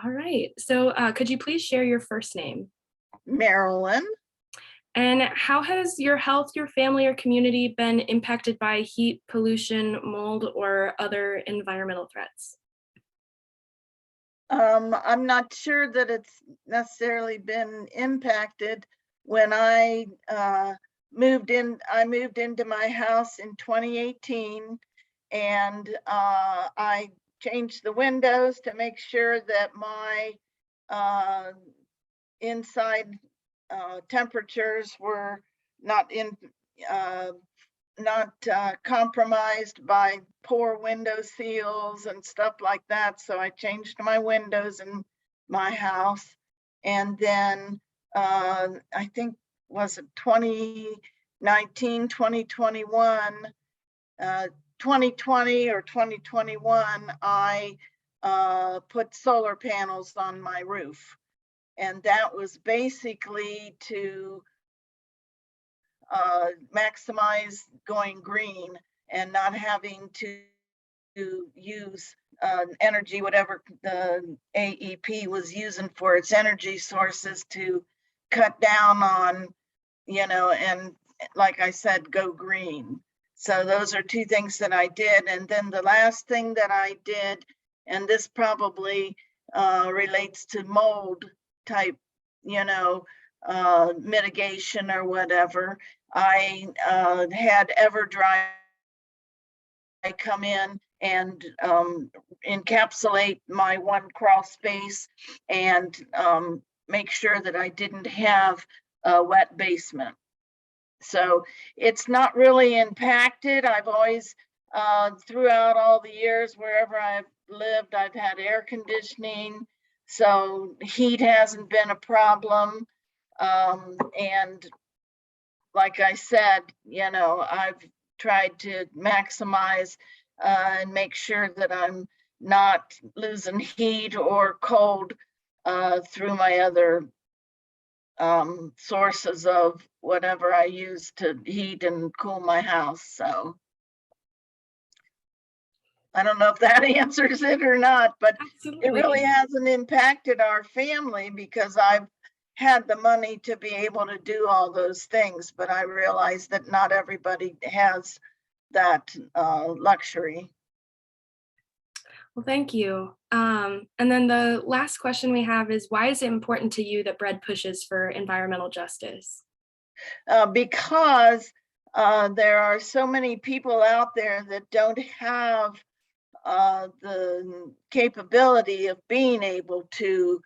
All right. So, could you please share your first name? Marilyn. And how has your health, your family, or community been impacted by heat, pollution, mold, or other environmental threats? I'm not sure that it's necessarily been impacted. When I moved into my house in 2018, and I changed the windows to make sure that my uh, inside temperatures were not in uh, not compromised by poor window seals and stuff like that. So I changed my windows in my house. And then I think was it 2019, 2021, 2020 or 2021, I put solar panels on my roof. And that was basically to maximize going green and not having to use energy, whatever the AEP was using for its energy sources, to cut down on, and like I said, go green. So those are two things that I did. And then the last thing that I did, and this probably relates to mold type, mitigation or whatever. I had EverDry come in and encapsulate my one crawl space and make sure that I didn't have a wet basement. So it's not really impacted. I've always, throughout all the years, wherever I've lived, I've had air conditioning. So heat hasn't been a problem. And like I said, I've tried to maximize and make sure that I'm not losing heat or cold through my other sources of whatever I use to heat and cool my house. So I don't know if that answers it or not, but it really Absolutely. hasn't impacted our family because I've had the money to be able to do all those things, but I realize that not everybody has that luxury. Well, thank you. And then the last question we have is, why is it important to you that bread pushes for environmental justice? Because there are so many people out there that don't have the capability of being able to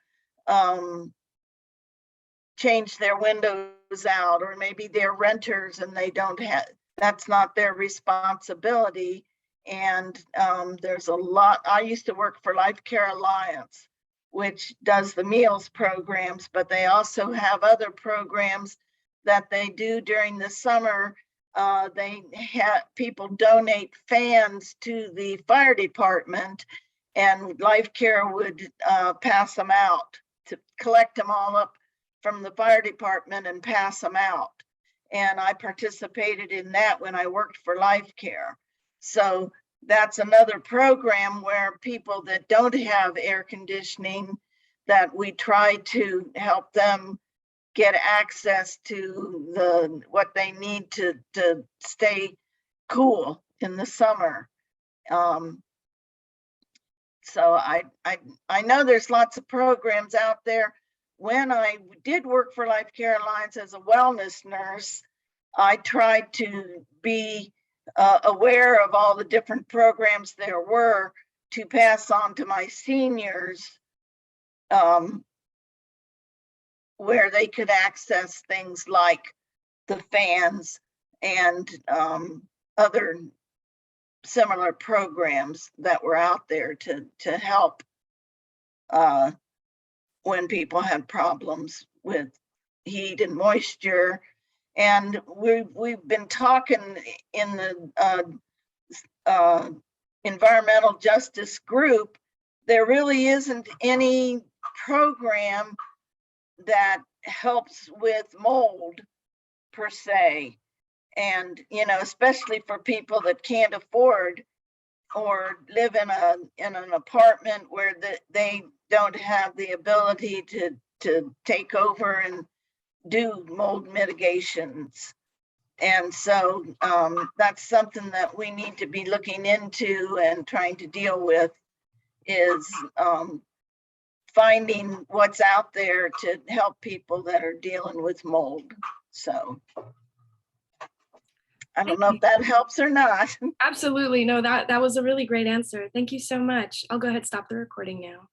change their windows out, or maybe they're renters and they don't have, that's not their responsibility. And there's a lot. I used to work for Life Care Alliance, which does the meals programs, but they also have other programs that they do during the summer. They have people donate fans to the fire department, and Life Care would pass them out to collect them all up from the fire department and pass them out. And I participated in that when I worked for Life Care. So that's another program where people that don't have air conditioning, that we try to help them get access to what they need to stay cool in the summer. So I know there's lots of programs out there. When I did work for Life Care Alliance as a wellness nurse, I tried to be aware of all the different programs there were to pass on to my seniors, where they could access things like the fans and other similar programs that were out there to help when people had problems with heat and moisture. And we've been talking in the environmental justice group. There really isn't any program that helps with mold per se. And especially for people that can't afford or live in an apartment where they don't have the ability to take over and do mold mitigations. And so that's something that we need to be looking into and trying to deal with, is finding what's out there to help people that are dealing with mold. So I don't Thank know you. if that helps or not. Absolutely. No, that was a really great answer. Thank you so much. I'll go ahead and stop the recording now.